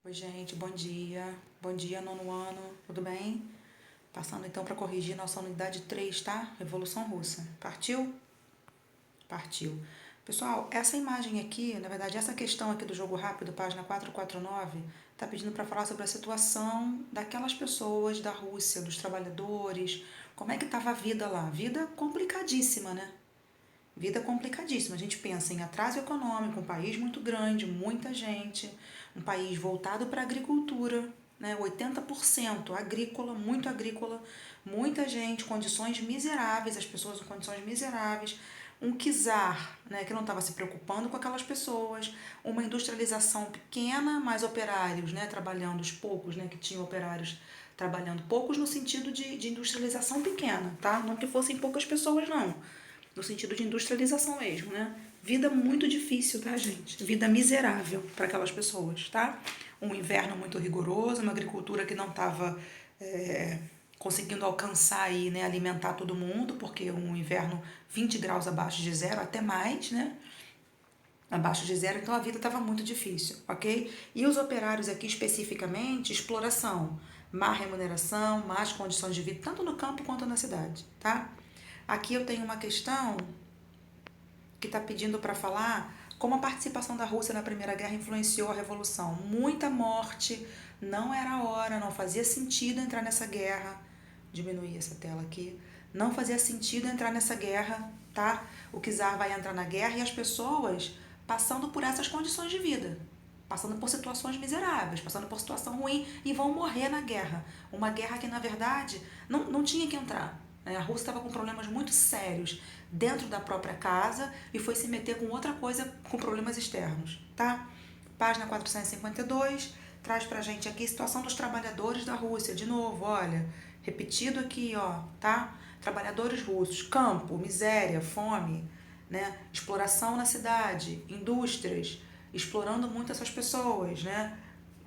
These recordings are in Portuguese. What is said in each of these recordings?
Oi, gente, bom dia. Bom dia, nono ano, tudo bem? Passando então para corrigir nossa unidade 3, tá? Revolução Russa. Partiu? Partiu. Pessoal, essa imagem aqui, na verdade, essa questão aqui do jogo rápido, página 449, tá pedindo para falar sobre a situação daquelas pessoas da Rússia, dos trabalhadores, como é que tava a vida lá. Vida complicadíssima, né? Vida complicadíssima. A gente pensa em atraso econômico, um país muito grande, muita gente, um país voltado para a agricultura, né? 80% agrícola, muita gente, condições miseráveis, as pessoas em condições miseráveis, um czar, né, que não estava se preocupando com aquelas pessoas, uma industrialização pequena, mais operários, né, trabalhando os poucos, né, que tinham operários trabalhando, poucos no sentido de industrialização pequena, tá? Não que fossem poucas pessoas, não, no sentido de industrialização mesmo, né? Vida muito difícil, tá, gente? Vida miserável para aquelas pessoas, tá? Um inverno muito rigoroso, uma agricultura que não estava conseguindo alcançar aí, né, alimentar todo mundo, porque um inverno 20 graus abaixo de zero, até mais, né? Abaixo de zero, então a vida estava muito difícil, ok? E os operários aqui especificamente, exploração, má remuneração, más condições de vida, tanto no campo quanto na cidade, tá? Aqui eu tenho uma questão que está pedindo para falar como a participação da Rússia na Primeira Guerra influenciou a Revolução. Muita morte, não era a hora, não fazia sentido entrar nessa guerra. Diminuir essa tela aqui. Não fazia sentido entrar nessa guerra, tá? O czar vai entrar na guerra e as pessoas passando por essas condições de vida, passando por situações miseráveis, passando por situação ruim e vão morrer na guerra. Uma guerra que, na verdade, não tinha que entrar. A Rússia estava com problemas muito sérios dentro da própria casa e foi se meter com outra coisa, com problemas externos, tá? Página 452 traz pra gente aqui a situação dos trabalhadores da Rússia. De novo, olha, repetido aqui, ó, tá? Trabalhadores russos, campo, miséria, fome, né? Exploração na cidade, indústrias, explorando muito essas pessoas, né?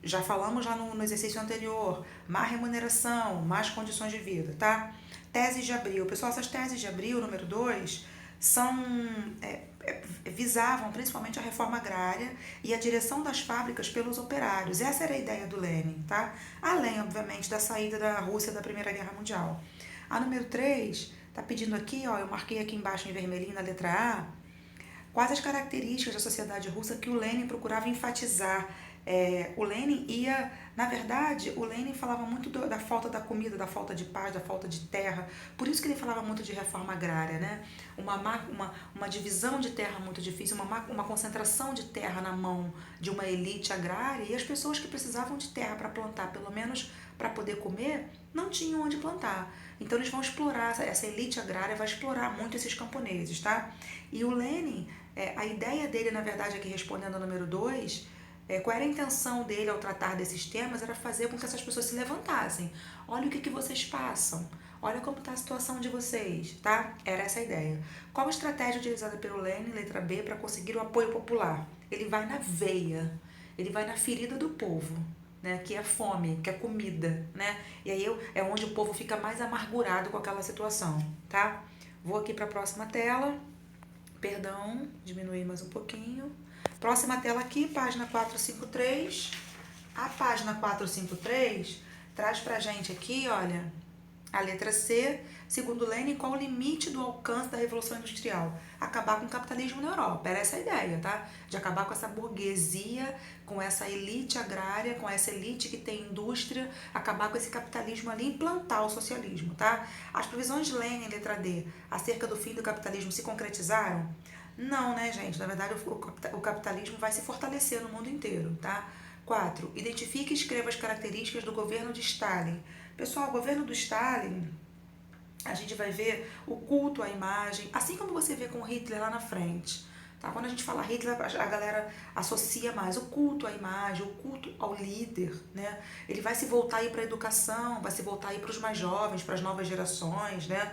Já falamos lá no exercício anterior, má remuneração, más condições de vida, tá? Teses de abril. Pessoal, essas teses de abril, número 2, são, visavam principalmente a reforma agrária e a direção das fábricas pelos operários. Essa era a ideia do Lenin, tá? Além, obviamente, da saída da Rússia da Primeira Guerra Mundial. A número 3 tá pedindo aqui, ó, eu marquei aqui embaixo em vermelhinho na letra A, quais as características da sociedade russa que o Lenin procurava enfatizar. O Lenin ia, na verdade, o Lenin falava muito da falta da comida, da falta de paz, da falta de terra. Por isso que ele falava muito de reforma agrária, né? Uma divisão de terra muito difícil, uma concentração de terra na mão de uma elite agrária, e as pessoas que precisavam de terra para plantar, pelo menos para poder comer, não tinham onde plantar. Então eles vão explorar, essa elite agrária vai explorar muito esses camponeses, tá? E o Lenin, a ideia dele, na verdade, aqui respondendo ao número 2, qual era a intenção dele ao tratar desses temas, era fazer com que essas pessoas se levantassem. Olha o que vocês passam, olha como está a situação de vocês, tá? Era essa a ideia. Qual a estratégia utilizada pelo Lenin, letra B, para conseguir o apoio popular? Ele vai na veia, ele vai na ferida do povo, né, que é a fome, que é a comida, né? E aí é onde o povo fica mais amargurado com aquela situação, tá? Vou aqui para a próxima tela. Perdão, diminuir mais um pouquinho. Próxima tela aqui, página 453. A página 453 traz pra gente aqui, olha, a letra C, segundo Lenin, qual o limite do alcance da Revolução Industrial? Acabar com o capitalismo na Europa. Era essa a ideia, tá? De acabar com essa burguesia, com essa elite agrária, com essa elite que tem indústria, acabar com esse capitalismo ali e implantar o socialismo, tá? As previsões de Lenin, letra D, acerca do fim do capitalismo se concretizaram? Não, né, gente? Na verdade, o capitalismo vai se fortalecer no mundo inteiro, tá? 4. Identifique e escreva as características do governo de Stalin. Pessoal, o governo do Stalin, a gente vai ver o culto à imagem, assim como você vê com Hitler lá na frente. Tá? Quando a gente fala Hitler, a galera associa mais o culto à imagem, o culto ao líder, né? Ele vai se voltar aí para a educação, vai se voltar aí para os mais jovens, para as novas gerações, né?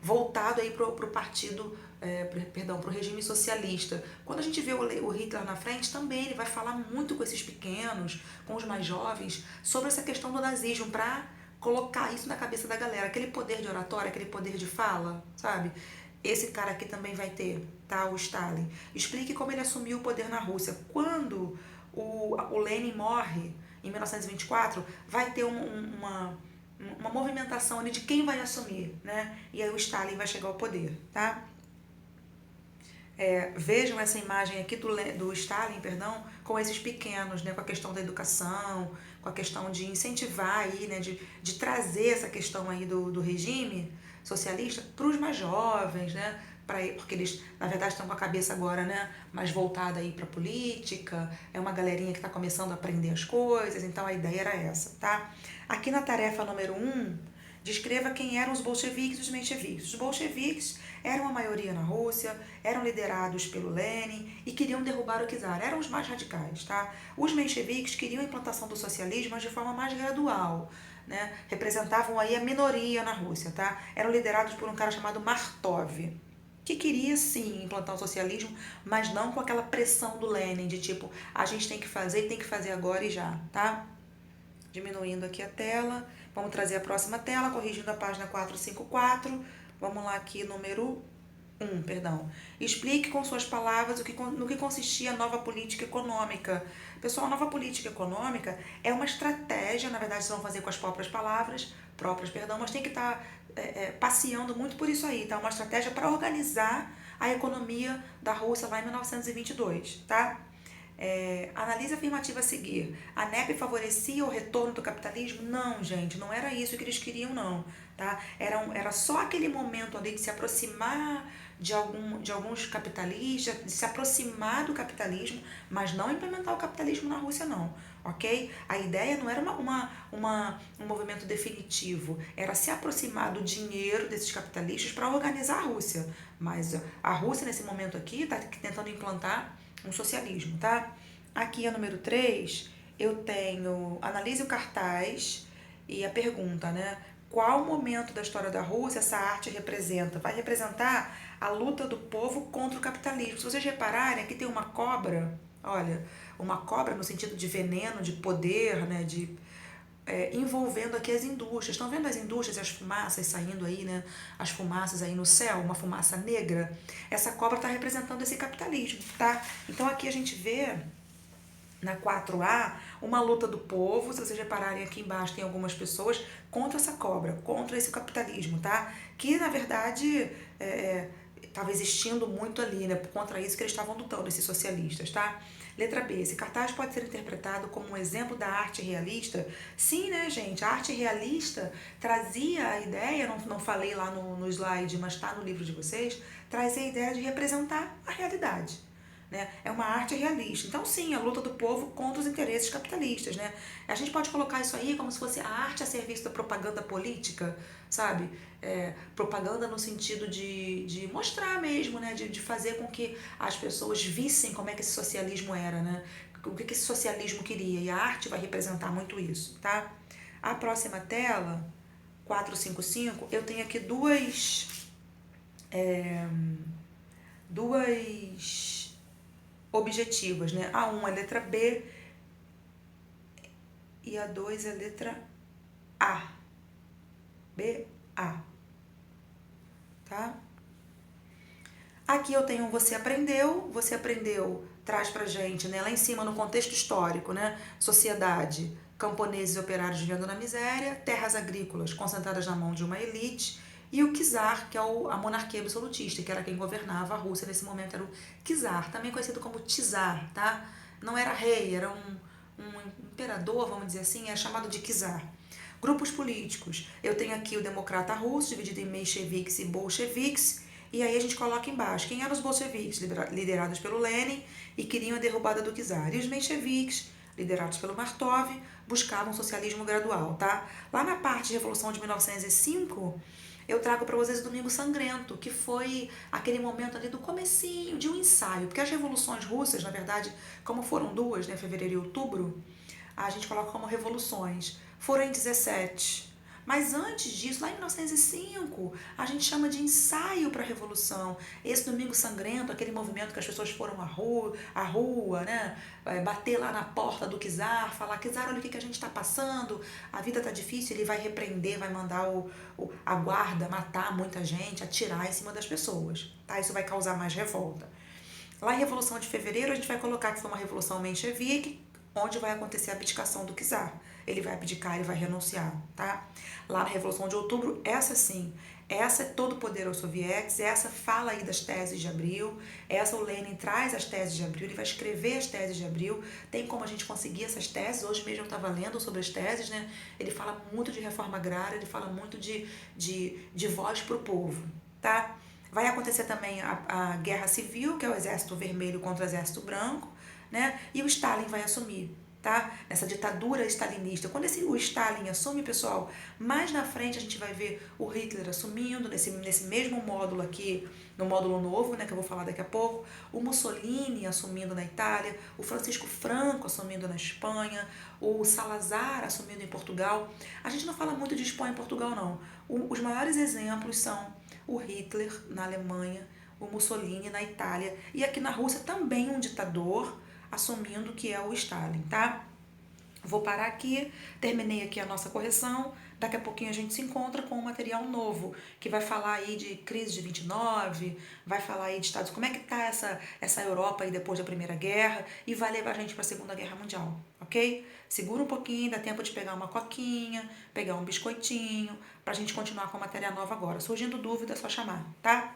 Voltado aí para o partido, para o regime socialista. Quando a gente vê o Hitler na frente, também ele vai falar muito com esses pequenos, com os mais jovens, sobre essa questão do nazismo, para colocar isso na cabeça da galera, aquele poder de oratória, aquele poder de fala, sabe? Esse cara aqui também vai ter, tá? O Stalin. Explique como ele assumiu o poder na Rússia. Quando o Lenin morre em 1924, vai ter uma movimentação ali de quem vai assumir, né? E aí o Stalin vai chegar ao poder, tá? Vejam essa imagem aqui do Stalin, perdão, com esses pequenos, né, com a questão da educação, com a questão de incentivar aí, né, de trazer essa questão aí do regime socialista para os mais jovens, né, porque eles, na verdade, estão com a cabeça agora, né, mais voltada aí para a política, é uma galerinha que está começando a aprender as coisas, então a ideia era essa, tá? Aqui na tarefa número 1, descreva quem eram os bolcheviques e os mencheviques. Os bolcheviques eram a maioria na Rússia, eram liderados pelo Lenin e queriam derrubar o czar, eram os mais radicais, tá? Os mencheviques queriam a implantação do socialismo, mas de forma mais gradual, né? Representavam aí a minoria na Rússia, tá? Eram liderados por um cara chamado Martov, que queria sim implantar o socialismo, mas não com aquela pressão do Lenin, de tipo, a gente tem que fazer e tem que fazer agora e já, tá? Diminuindo aqui a tela, vamos trazer a próxima tela, corrigindo a página 454, vamos lá aqui, número 1, perdão. Explique com suas palavras no que consistia a nova política econômica. Pessoal, a nova política econômica é uma estratégia, na verdade, vocês vão fazer com as próprias, mas tem que estar passeando muito por isso aí, tá? Uma estratégia para organizar a economia da Rússia lá em 1922, tá? Analise afirmativa a seguir. A NEP favorecia o retorno do capitalismo? Não, gente, não era isso que eles queriam, não. Tá? Era só aquele momento ali de se aproximar de alguns capitalistas, de se aproximar do capitalismo, mas não implementar o capitalismo na Rússia, não. Ok? A ideia não era um movimento definitivo, era se aproximar do dinheiro desses capitalistas para organizar a Rússia. Mas a Rússia, nesse momento aqui, está tentando implantar um socialismo, tá? Aqui a número 3, eu tenho, analise o cartaz e a pergunta, né? Qual momento da história da Rússia essa arte representa? Vai representar a luta do povo contra o capitalismo. Se vocês repararem, aqui tem uma cobra, olha, uma cobra no sentido de veneno, de poder, né? Envolvendo aqui as indústrias. Estão vendo as indústrias e as fumaças saindo aí, né? As fumaças aí no céu, uma fumaça negra. Essa cobra está representando esse capitalismo, tá? Então aqui a gente vê na 4A uma luta do povo, se vocês repararem aqui embaixo tem algumas pessoas contra essa cobra, contra esse capitalismo, tá? Que na verdade estava existindo muito ali, né? Contra isso que eles estavam lutando, esses socialistas, tá? Letra B, esse cartaz pode ser interpretado como um exemplo da arte realista? Sim, né, gente? A arte realista trazia a ideia, não falei lá no slide, mas está no livro de vocês, trazia a ideia de representar a realidade. Né? É uma arte realista. Então, sim, a luta do povo contra os interesses capitalistas. Né? A gente pode colocar isso aí como se fosse a arte a serviço da propaganda política, sabe? Propaganda no sentido de mostrar mesmo, né? De fazer com que as pessoas vissem como é que esse socialismo era, né? O que esse socialismo queria. E a arte vai representar muito isso, tá? A próxima tela, 455, eu tenho aqui duas objetivas, né? A 1 é letra B e a 2 é letra A. B, A. Tá? Aqui eu tenho você aprendeu, traz pra gente, né? Lá em cima no contexto histórico, né? Sociedade, camponeses e operários vivendo na miséria, terras agrícolas concentradas na mão de uma elite, e o czar, que é a monarquia absolutista, que era quem governava a Rússia nesse momento, era o czar, também conhecido como czar, tá? Não era rei, era um imperador, vamos dizer assim, é chamado de czar. Grupos políticos, eu tenho aqui o democrata russo, dividido em mencheviques e bolcheviques, e aí a gente coloca embaixo quem eram os bolcheviques, liderados pelo Lenin e queriam a derrubada do czar. E os mencheviques, liderados pelo Martov, buscavam um socialismo gradual, tá? Lá na parte de Revolução de 1905, eu trago para vocês o Domingo Sangrento, que foi aquele momento ali do comecinho de um ensaio, porque as revoluções russas, na verdade, como foram duas, né, fevereiro e outubro, a gente coloca como revoluções, foram em 17. Mas antes disso, lá em 1905, a gente chama de ensaio para a Revolução. Esse Domingo Sangrento, aquele movimento que as pessoas foram à rua, né? Bater lá na porta do czar, falar, czar, olha o que a gente está passando, a vida está difícil, ele vai repreender, vai mandar a guarda matar muita gente, atirar em cima das pessoas. Tá? Isso vai causar mais revolta. Lá em Revolução de Fevereiro, a gente vai colocar que foi uma revolução menchevique, onde vai acontecer a abdicação do czar. Ele vai abdicar, ele vai renunciar, tá? Lá na Revolução de Outubro, essa sim, essa é todo o poder aos soviéticos, essa fala aí das teses de Abril, essa o Lenin traz as teses de Abril, ele vai escrever as teses de Abril, tem como a gente conseguir essas teses, hoje mesmo eu estava lendo sobre as teses, né? Ele fala muito de reforma agrária, ele fala muito de voz para o povo, tá? Vai acontecer também a guerra civil, que é o exército vermelho contra o exército branco, né? E o Stalin vai assumir, tá? Nessa ditadura stalinista. Quando o Stalin assume, pessoal, mais na frente a gente vai ver o Hitler assumindo, nesse mesmo módulo aqui, no módulo novo, né, que eu vou falar daqui a pouco, o Mussolini assumindo na Itália, o Francisco Franco assumindo na Espanha, o Salazar assumindo em Portugal. A gente não fala muito de Espanha e Portugal, não. Os maiores exemplos são o Hitler na Alemanha, o Mussolini na Itália e aqui na Rússia também um ditador assumindo que é o Stalin, tá? Vou parar aqui, terminei aqui a nossa correção, daqui a pouquinho a gente se encontra com um material novo, que vai falar aí de crise de 29, vai falar aí de Estados Unidos, como é que tá essa Europa aí depois da Primeira Guerra, e vai levar a gente para a Segunda Guerra Mundial, ok? Segura um pouquinho, dá tempo de pegar uma coquinha, pegar um biscoitinho, pra gente continuar com a matéria nova agora. Surgindo dúvida, é só chamar, tá?